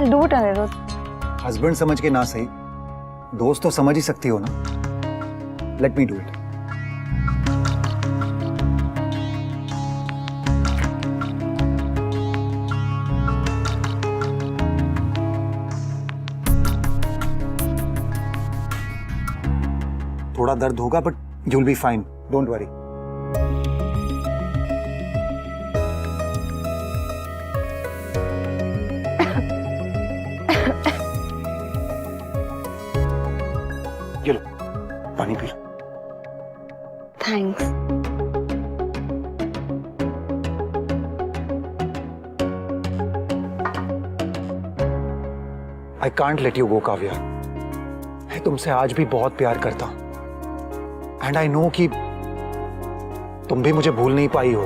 I'll do it, Anirudh. Husband समझ के ना सही, दोस्त तो समझ ही सकती हो ना. Let me do it. थोड़ा दर्द होगा but you will be fine, don't worry. ये लो, पानी P low. Thanks. I can't let you go, Kavya. मैं तुमसे आज भी बहुत प्यार करता हूं. एंड आई नो कि तुम भी मुझे भूल नहीं पाई हो.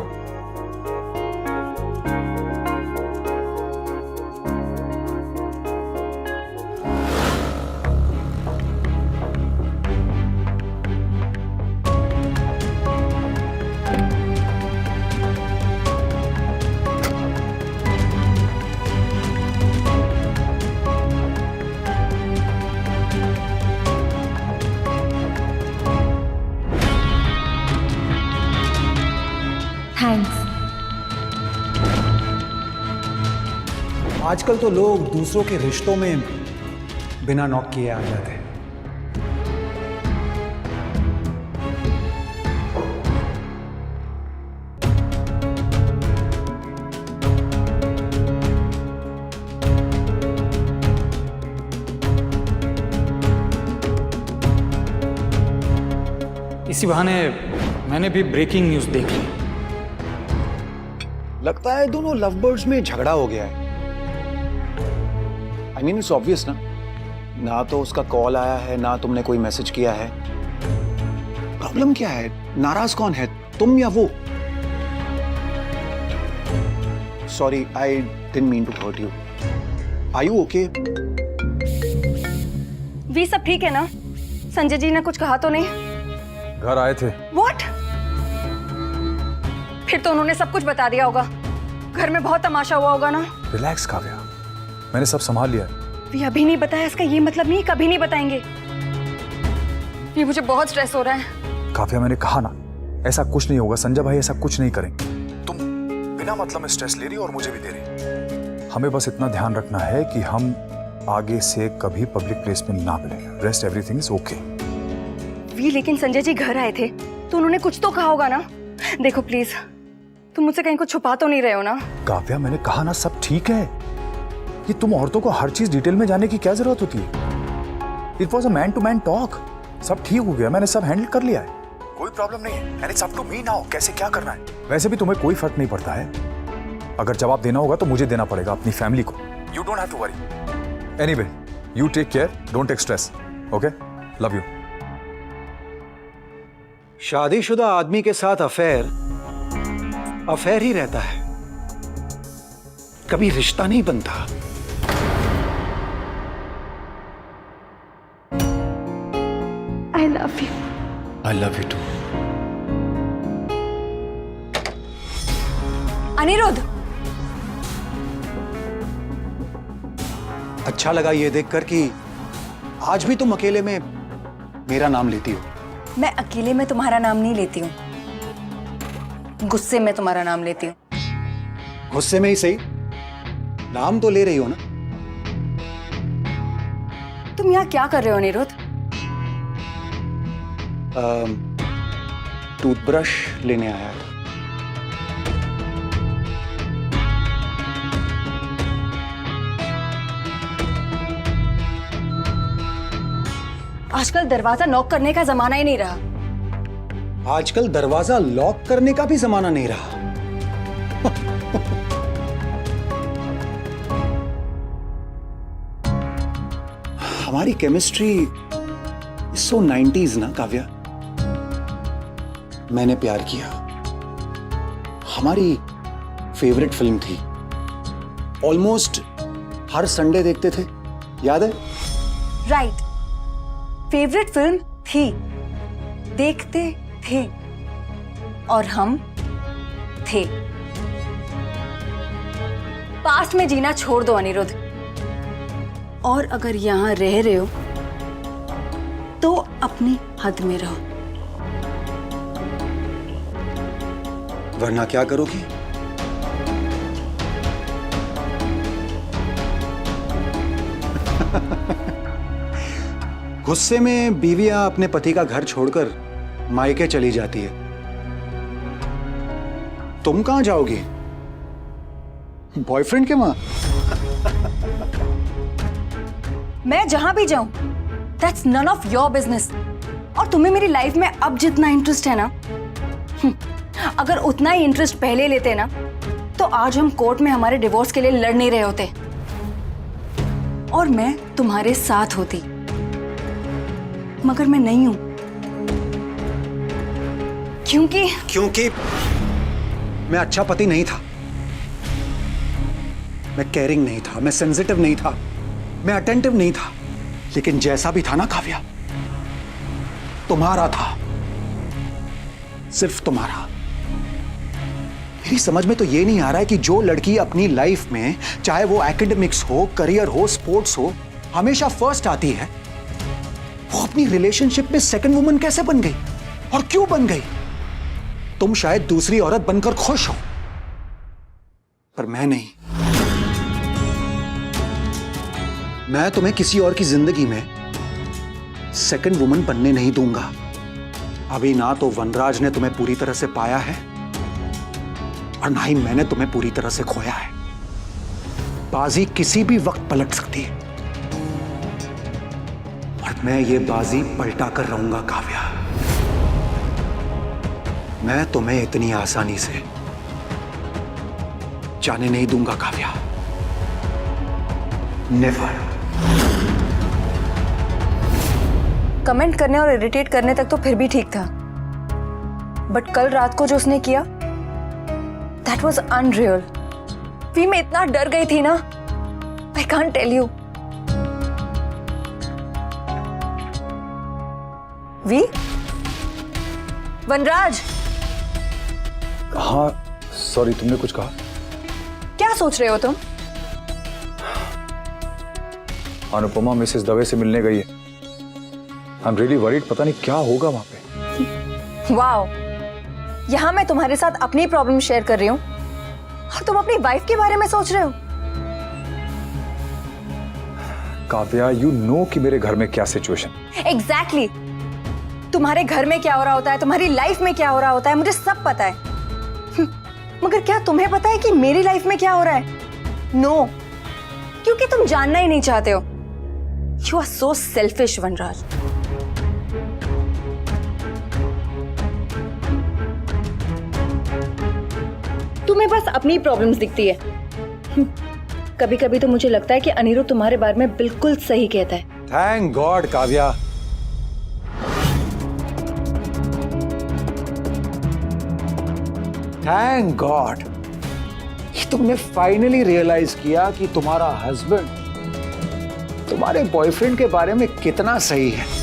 Thanks. आजकल तो लोग दूसरों के रिश्तों में बिना नॉक किए आ जाते हैं. इसी बहाने मैंने भी ब्रेकिंग न्यूज देख ली. लगता है दोनों लव बर्ड्स में झगड़ा हो गया है. आई मीन इट्स ऑब्वियस ना. ना तो उसका कॉल आया है, ना तुमने कोई मैसेज किया है. प्रॉब्लम क्या है? नाराज कौन है, तुम या वो? Sorry, I didn't mean to hurt you. Are you okay? वी सब ठीक है ना? संजय जी ने कुछ कहा तो नहीं? घर आए थे. What? फिर तो उन्होंने सब कुछ बता दिया होगा. घर में बहुत तमाशा हुआ होगा ना. रिलैक्स काव्या, मैंने सब संभाल लिया. वी अभी नहीं बताया इसका ये मतलब नहीं कभी नहीं बताएंगे. ये मुझे बहुत स्ट्रेस हो रहा है. काव्या, मैंने कहा ना, ऐसा कुछ नहीं होगा. संजय भाई ऐसा कुछ नहीं करेंगे. तुम बिना मतलब में स्ट्रेस ले रही हो और मुझे भी दे रही. हमें बस इतना ध्यान रखना है कि हम आगे से कभी पब्लिक प्लेस में ना मिले. Rest everything is okay. वी लेकिन संजय जी घर आए थे तो उन्होंने कुछ तो कहा होगा ना. देखो प्लीज, तुम मुझसे कहीं कुछ छुपा तो नहीं रहे हो ना? काव्या, मैंने कहा ना, सब ठीक है. ये तुम औरतों को हर चीज डिटेल में जानने की क्या जरूरत होती है? It was a man to man talk. सब ठीक हो गया, मैंने सब हैंडल कर लिया है. कोई प्रॉब्लम नहीं है. And it's up to me now, कैसे क्या करना है. वैसे भी तुम्हें कोई फर्क नहीं पड़ता है. अगर जवाब देना होगा तो मुझे देना पड़ेगा अपनी फैमिली को. You don't have to worry. Anyway, you take care, don't take stress. Okay, love you. शादीशुदा आदमी के साथ अफेयर अफेयर ही रहता है, कभी रिश्ता नहीं बनता. I love you. I love you too. Aniruddh, अच्छा लगा ये देखकर कि आज भी तुम अकेले में मेरा नाम लेती हो. मैं अकेले में तुम्हारा नाम नहीं लेती हूँ, गुस्से में तुम्हारा नाम लेती हूँ. गुस्से में ही सही, नाम तो ले रही हो ना. तुम यहाँ क्या कर रहे हो अनिरुद्ध? टूथब्रश लेने आया था. आजकल दरवाजा नॉक करने का जमाना ही नहीं रहा. आजकल दरवाजा लॉक करने का भी जमाना नहीं रहा. हमारी केमिस्ट्री सो 90s ना काव्या. मैंने प्यार किया, हमारी फेवरेट फिल्म थी, ऑलमोस्ट हर संडे देखते थे, याद है? राइट, फेवरेट फिल्म थी, देखते थे, और हम थे. पास्ट में जीना छोड़ दो अनिरुद्ध. और अगर यहाँ रह रहे हो तो अपनी हद में रहो, वरना क्या करोगी? गुस्से में बीवियां अपने पति का घर छोड़कर मायके चली जाती है। तुम कहां जाओगी? बॉयफ्रेंड के वहां? मैं जहां भी जाऊं that's none of your business. और तुम्हें मेरी लाइफ में अब जितना इंटरेस्ट है ना, अगर उतना ही इंटरेस्ट पहले लेते ना तो आज हम कोर्ट में हमारे डिवोर्स के लिए लड़ नहीं रहे होते और मैं तुम्हारे साथ होती, मगर मैं नहीं हूं। क्योंकि मैं अच्छा पति नहीं था, मैं केयरिंग नहीं था, मैं सेंसिटिव नहीं था, मैं अटेंटिव नहीं था। लेकिन जैसा भी था ना काव्या, तुम्हारा था, सिर्फ तुम्हारा। मेरी समझ में तो ये नहीं आ रहा है कि जो लड़की अपनी लाइफ में, चाहे वो एकेडमिक्स हो, करियर हो, स्पोर्ट्स हो, हमेशा फर्स्ट आती है, वो अपनी रिलेशनशिप में सेकंड वुमन कैसे बन गई और क्यों बन गई? तुम शायद दूसरी औरत बनकर खुश हो, पर मैं नहीं। मैं तुम्हें किसी और की जिंदगी में सेकंड वुमन बनने नहीं दूंगा। अभी ना तो वनराज ने तुम्हें पूरी तरह से पाया है और ना ही मैंने तुम्हें पूरी तरह से खोया है। बाजी किसी भी वक्त पलट सकती है और मैं ये बाजी पलटा कर रहूंगा काव्या। मैं तुम्हें इतनी आसानी से जाने नहीं दूंगा काव्या, नेवर। कमेंट करने और इरिटेट करने तक तो फिर भी ठीक था, बट कल रात को जो उसने किया दैट वाज अनरियल। वी मैं इतना डर गई थी ना, I can't tell you. We, Vanraj, हाँ सॉरी, तुमने कुछ कहा? क्या सोच रहे हो तुम? अनुपमा मिसेस दवे से मिलने गई है। आई एम रियली वरीड, पता नहीं क्या होगा वहां पे। वाओ, यहां मैं तुम्हारे साथ अपनी प्रॉब्लम शेयर कर रही हूं और तुम अपनी वाइफ के बारे में सोच रहे हो। काव्या, यू नो कि मेरे घर में क्या सिचुएशन। एग्जैक्टली, तुम्हारे घर में क्या हो रहा होता है, तुम्हारी लाइफ में क्या हो रहा होता है, मुझे सब पता है। मगर क्या तुम्हें पता है कि मेरी लाइफ में क्या हो रहा है? नो, क्योंकि तुम जानना ही नहीं चाहते हो। यू आर सो सेल्फिश वनराज। तुम्हें बस अपनी प्रॉब्लम्स दिखती है। कभी कभी तो मुझे लगता है कि अनिरुद्ध तुम्हारे बारे में बिल्कुल सही कहता है। Thank God Kavya, thank God तुमने फाइनली रियलाइज किया कि तुम्हारा हस्बैंड तुम्हारे बॉयफ्रेंड के बारे में कितना सही है।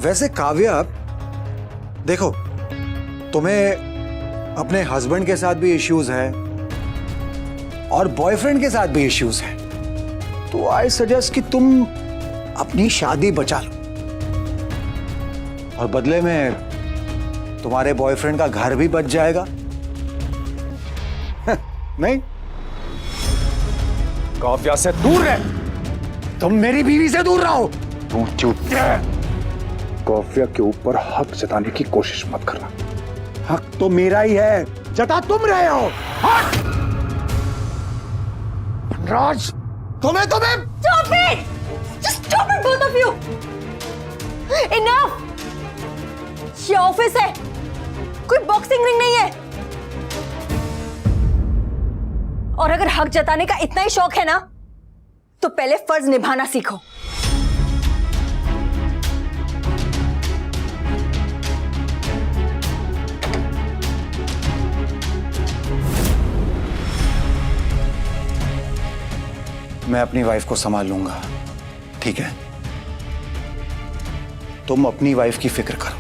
वैसे काव्या, देखो, तुम्हें अपने हस्बैंड के साथ भी इश्यूज है और बॉयफ्रेंड के साथ भी इश्यूज है, तो आई सजेस्ट कि तुम अपनी शादी बचा लो और बदले में तुम्हारे बॉयफ्रेंड का घर भी बच जाएगा। नहीं, काव्या से दूर रह। तुम मेरी बीवी से दूर रहो। तू चुप रह। काव्या के ऊपर हक जताने की कोशिश मत करना। हक तो मेरा ही है, जता तुम रहे हो। हक! राज, तुम्हें Stop it! Just stop it, both of you! Enough! ये ऑफिस है, कोई बॉक्सिंग रिंग नहीं है। और अगर हक जताने का इतना ही शौक है ना, तो पहले फर्ज निभाना सीखो। मैं अपनी वाइफ को संभाल लूंगा, ठीक है? तुम अपनी वाइफ की फिक्र करो।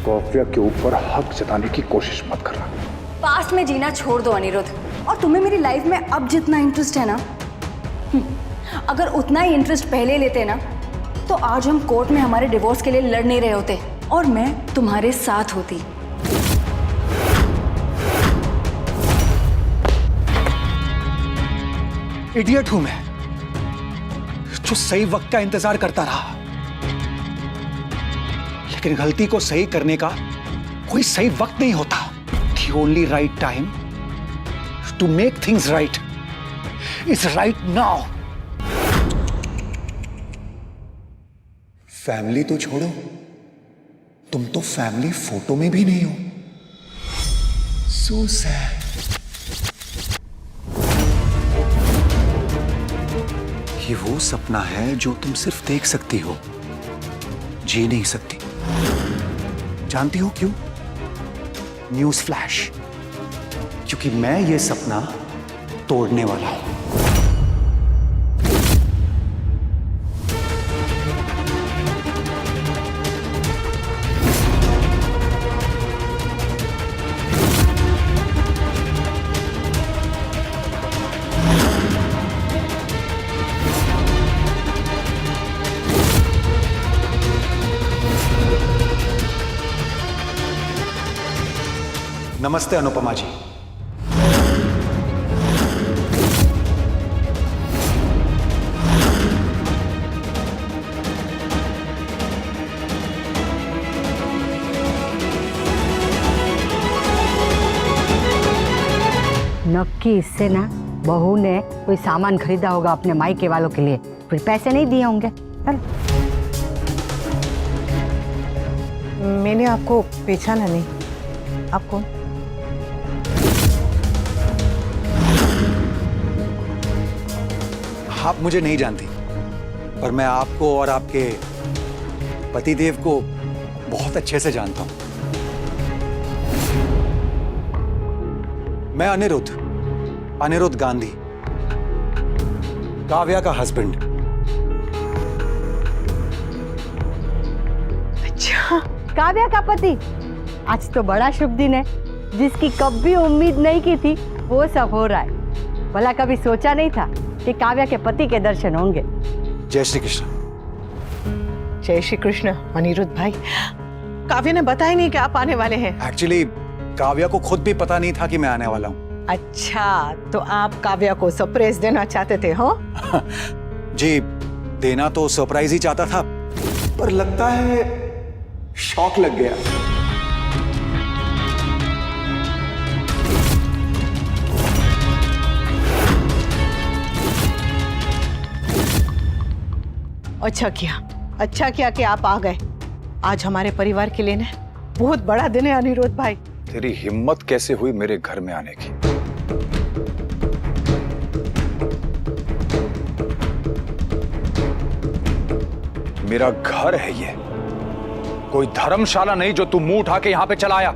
काव्या के ऊपर हक जताने की कोशिश मत करना। पास्ट में जीना छोड़ दो अनिरुद्ध, और तुम्हें मेरी लाइफ में अब जितना इंटरेस्ट है ना, अगर उतना ही इंटरेस्ट पहले लेते ना, तो आज हम कोर्ट में हमारे डिवोर्स के लिए लड़ नहीं रहे होते और मैं तुम्हारे साथ होती। इडियट हूं मैं, जो सही वक्त का इंतजार करता रहा, लेकिन गलती को सही करने का कोई सही वक्त नहीं होता। The only right time to make things right is right now. Family तो छोड़ो, तुम तो फैमिली फोटो में भी नहीं हो। So sad. ये वो सपना है जो तुम सिर्फ देख सकती हो, जी नहीं सकती। जानती हो क्यों? न्यूज़ फ्लैश, क्योंकि मैं ये सपना तोड़ने वाला हूं। नमस्ते अनुपमा जी। नक्की इससे ना बहू ने कोई सामान खरीदा होगा अपने मायके वालों के लिए, फिर पैसे नहीं दिए होंगे। चल। मैंने आपको पहचाना नहीं। आप कौन? आप मुझे नहीं जानती, पर मैं आपको और आपके पतिदेव को बहुत अच्छे से जानता हूं। मैं अनिरुद्ध गांधी, काव्या का हस्बैंड। अच्छा, काव्या का पति। आज तो बड़ा शुभ दिन है, जिसकी कभी उम्मीद नहीं की थी वो सब हो रहा है। भला कभी सोचा नहीं था कि काव्या के पति के दर्शन होंगे। जय श्री कृष्ण। जय श्री कृष्ण अनिरुद्ध भाई। काव्या ने बताया नहीं कि आप आने वाले हैं। एक्चुअली काव्या को खुद भी पता नहीं था कि मैं आने वाला हूं। अच्छा, तो आप काव्या को सरप्राइज देना चाहते थे, हो? जी, देना तो सरप्राइज ही चाहता था, पर लगता है शॉक लग गया। अच्छा किया कि आप आ गए। आज हमारे परिवार के लिए ना बहुत बड़ा दिन है अनिरुद्ध भाई। तेरी हिम्मत कैसे हुई मेरे घर में आने की? मेरा घर है ये, कोई धर्मशाला नहीं जो तू मुंह उठा के यहां पे चला आया।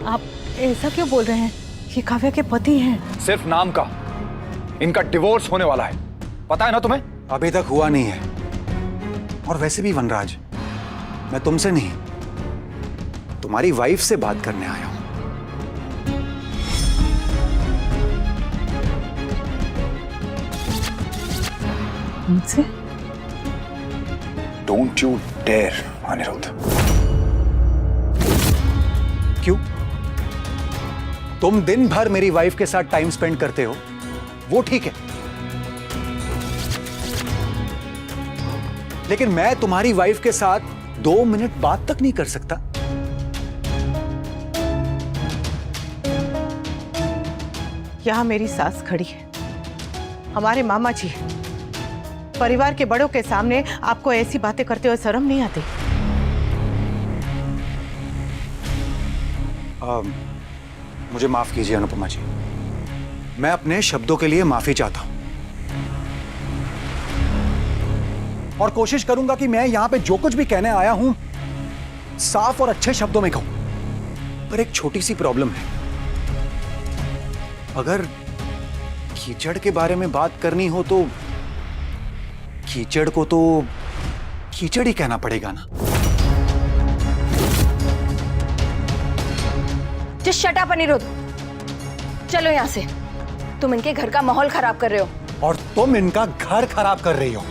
आप ऐसा क्यों बोल रहे हैं? ये काव्या के पति हैं। सिर्फ नाम का। इनका डिवोर्स होने वाला है, पता है ना तुम्हें? अभी तक हुआ नहीं है। और वैसे भी वनराज, मैं तुमसे नहीं, तुम्हारी वाइफ से बात करने आया हूं। उनसे? Don't you dare Aniruddh. क्यों? तुम दिन भर मेरी वाइफ के साथ टाइम स्पेंड करते हो, वो ठीक है, लेकिन मैं तुम्हारी वाइफ के साथ 2 मिनट बात तक नहीं कर सकता। यहां मेरी सास खड़ी है, हमारे मामा जी। परिवार के बड़ों के सामने आपको ऐसी बातें करते हुए शर्म नहीं आती? मुझे माफ कीजिए अनुपमा जी, मैं अपने शब्दों के लिए माफी चाहता हूं। और कोशिश करूंगा कि मैं यहां पे जो कुछ भी कहने आया हूं साफ और अच्छे शब्दों में कहूं। पर एक छोटी सी प्रॉब्लम है, अगर कीचड़ के बारे में बात करनी हो तो कीचड़ को तो कीचड़ ही कहना पड़ेगा ना। जस्ट शट अप अनिरुद्ध, चलो यहां से। तुम इनके घर का माहौल खराब कर रहे हो। और तुम इनका घर खराब कर रही हो।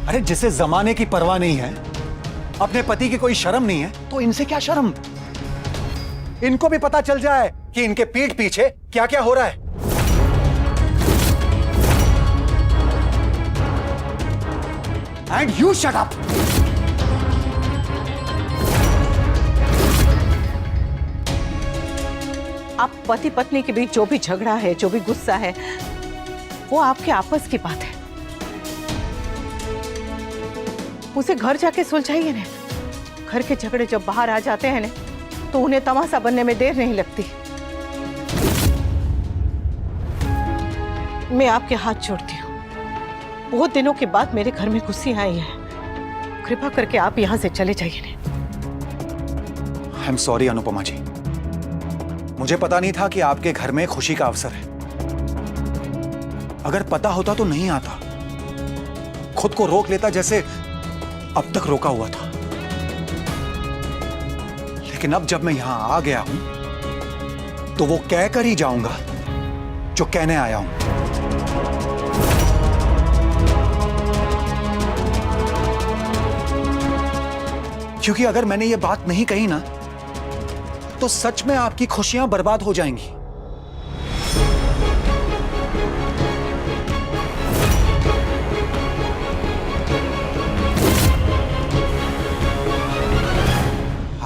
अरे जिसे जमाने की परवाह नहीं है, अपने पति की कोई शर्म नहीं है, तो इनसे क्या शर्म। इनको भी पता चल जाए कि इनके पीठ पीछे क्या क्या हो रहा है। And you shut up. आप पति पत्नी के बीच जो भी झगड़ा है, जो भी गुस्सा है, वो आपके आपस की बात है। उसे घर जाके सुलझाइए ना। घर के झगड़े जब बाहर आ जाते हैं ना, तो उन्हें तमाशा बनने में देर नहीं लगती। मैं आपके हाथ जोड़ती हूँ। बहुत दिनों के बाद मेरे घर में खुशी आई है। कृपा करके आप यहाँ से चले जाइए ना। आई एम सॉरी अनुपमा जी, मुझे पता नहीं था कि आपके घर में खुशी का अवसर है। अगर पता होता तो नहीं आता, खुद को रोक लेता जैसे अब तक रोका हुआ था। लेकिन अब जब मैं यहां आ गया हूं तो वो कहकर ही जाऊंगा जो कहने आया हूं। क्योंकि अगर मैंने ये बात नहीं कही ना, तो सच में आपकी खुशियां बर्बाद हो जाएंगी।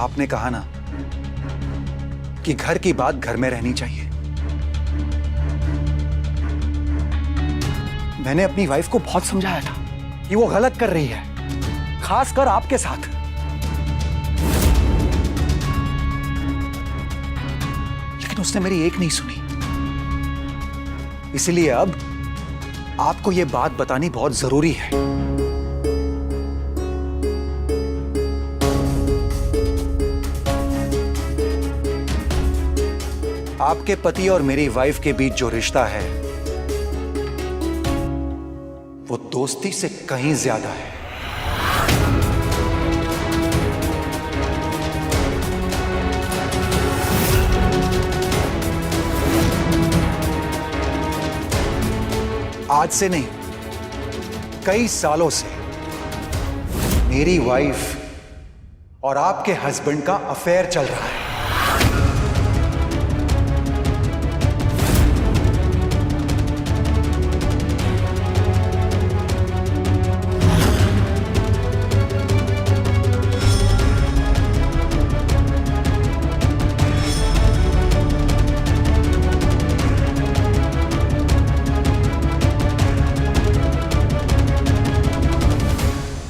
आपने कहा ना कि घर की बात घर में रहनी चाहिए। मैंने अपनी वाइफ को बहुत समझाया था कि वो गलत कर रही है, खासकर आपके साथ। लेकिन उसने मेरी एक नहीं सुनी। इसलिए अब आपको यह बात बतानी बहुत जरूरी है। आपके पति और मेरी वाइफ के बीच जो रिश्ता है वो दोस्ती से कहीं ज्यादा है। आज से नहीं, कई सालों से मेरी वाइफ और आपके हस्बैंड का अफेयर चल रहा है।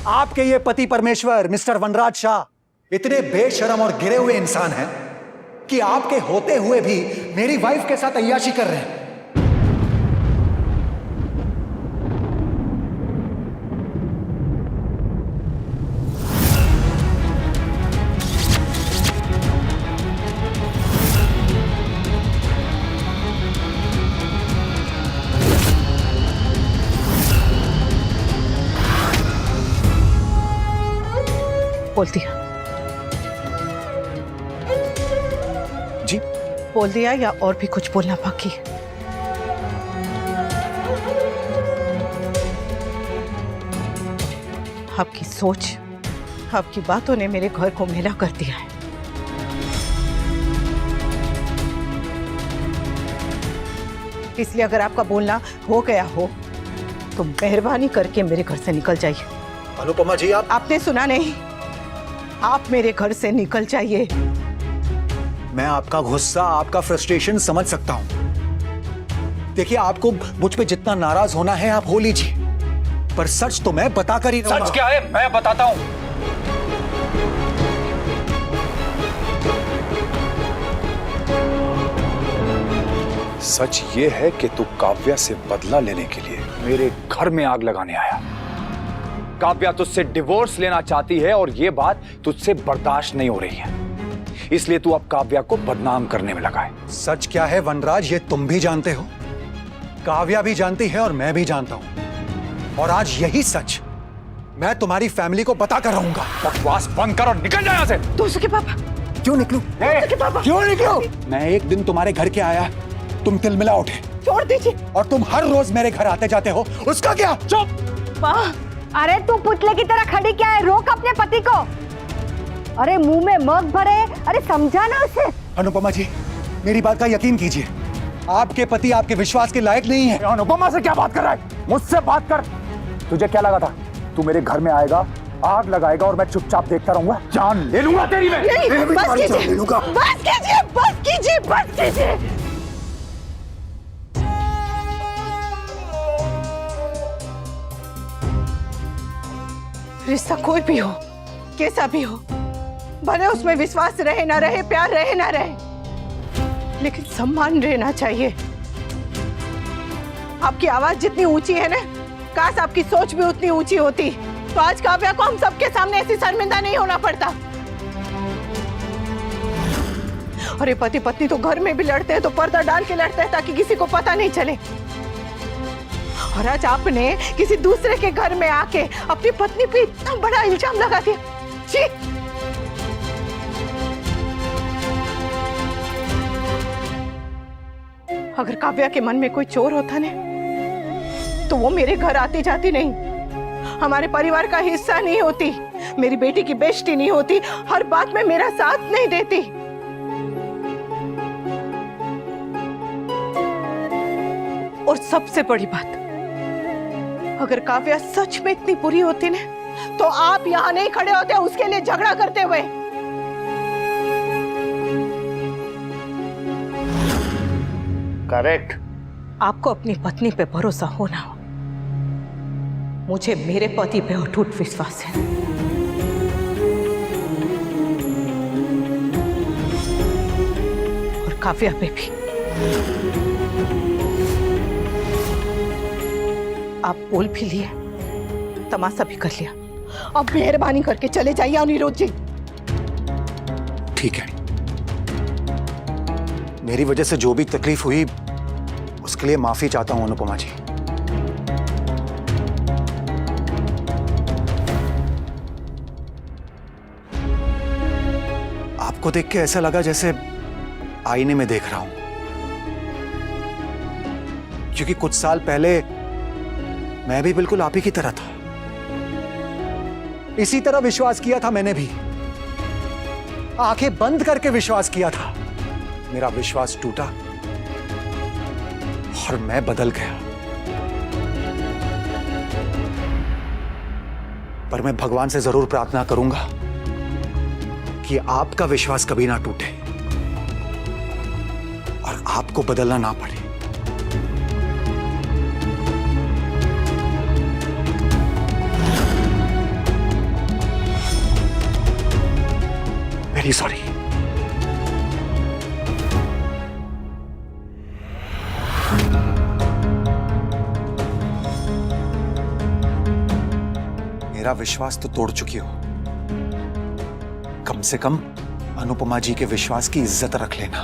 आपके ये पति परमेश्वर मिस्टर वनराज शाह इतने बेशरम और गिरे हुए इंसान हैं कि आपके होते हुए भी मेरी वाइफ के साथ अय्याशी कर रहे हैं। बोल दिया? जी बोल दिया या और भी कुछ बोलना बाकी है? आपकी सोच, आपकी बातों ने मेरे घर को मेला कर दिया है। इसलिए अगर आपका बोलना हो गया हो तो मेहरबानी करके मेरे घर से निकल जाइए। अनुपमा जी, आपने सुना नहीं? आप मेरे घर से निकल जाइए। मैं आपका गुस्सा, आपका फ्रस्ट्रेशन समझ सकता हूं। देखिए, आपको मुझ पे जितना नाराज होना है आप हो लीजिए, पर सच तो मैं बताकर ही रहूंगा। सच क्या है मैं बताता हूं। सच ये है कि तू काव्या से बदला लेने के लिए मेरे घर में आग लगाने आया। काव्या तुझसे डिवोर्स लेना चाहती है और ये बात तुझसे बर्दाश्त नहीं हो रही है, इसलिए तू अब काव्या को बदनाम करने में लगा है। सच क्या है वनराज, ये तुम भी जानते हो, काव्या भी जानती है और मैं भी जानता हूं। और आज यही सच मैं तुम्हारी फैमिली को बता कर रहूंगा। बकवास बंद कर और निकल जा यहाँ से। तो उसके पापा, क्यों निकलूं? क्यों निकलूं? मैं एक दिन तुम्हारे घर के आया, तुम तिलमिला उठे। छोड़ दीजिए। और तुम हर रोज मेरे घर आते जाते हो, उसका क्या? चुप। माँ, अरे तू पुतले की तरह खड़ी क्या है? रोक अपने पति को। अरे मुंह में मग भरे, अरे समझा ना उसे। अनुपमा जी, मेरी बात का यकीन कीजिए, आपके पति आपके विश्वास के लायक नहीं है। अनुपमा से क्या बात कर रहा है? मुझसे बात कर। तुझे क्या लगा था तू मेरे घर में आएगा, आग लगाएगा और मैं चुपचाप देखता रहूंगा? जान ले लूंगा तेरी मैं। बस कीजिए, बस कीजिए, बस कीजिए, बस कीजिए। रिश्ता कोई भी हो, कैसा भी हो, भले उसमें विश्वास रहे ना रहे, प्यार रहे ना रहे, लेकिन सम्मान रहना चाहिए। आपकी आवाज जितनी ऊंची है ना, काश आपकी सोच भी उतनी ऊंची होती, तो आज काव्या को हम सबके सामने ऐसी शर्मिंदा नहीं होना पड़ता। अरे पति पत्नी तो घर में भी लड़ते हैं तो पर्दा डाल के लड़ते हैं ताकि किसी को पता नहीं चले, और आज आपने किसी दूसरे के घर में आके अपनी पत्नी पे इतना बड़ा इल्जाम लगा दिया। छी! अगर काव्या के मन में कोई चोर होता ने, तो वो मेरे घर आती जाती नहीं, हमारे परिवार का हिस्सा नहीं होती, मेरी बेटी की बेइज्जती नहीं होती, हर बात में मेरा साथ नहीं देती। और सबसे बड़ी बात, अगर काव्या सच में इतनी बुरी होती ना, तो आप यहां नहीं खड़े होते उसके लिए झगड़ा करते हुए। करेक्ट। आपको अपनी पत्नी पे भरोसा हो ना हो, मुझे मेरे पति पे अटूट विश्वास है। और काव्या पे भी। आप बोल भी लिए, तमाशा भी कर लिया, अब मेहरबानी करके चले जाइए अनिरुद्ध जी। ठीक है, मेरी वजह से जो भी तकलीफ हुई उसके लिए माफी चाहता हूं अनुपमा जी। आपको देख के ऐसा लगा जैसे आईने में देख रहा हूं, क्योंकि कुछ साल पहले मैं भी बिल्कुल आप ही की तरह था। इसी तरह विश्वास किया था मैंने भी, आंखें बंद करके विश्वास किया था। मेरा विश्वास टूटा और मैं बदल गया, पर मैं भगवान से जरूर प्रार्थना करूंगा कि आपका विश्वास कभी ना टूटे और आपको बदलना ना पड़े। Very sorry. मेरा विश्वास तो तोड़ चुकी हो, कम से कम अनुपमा जी के विश्वास की इज्जत रख लेना।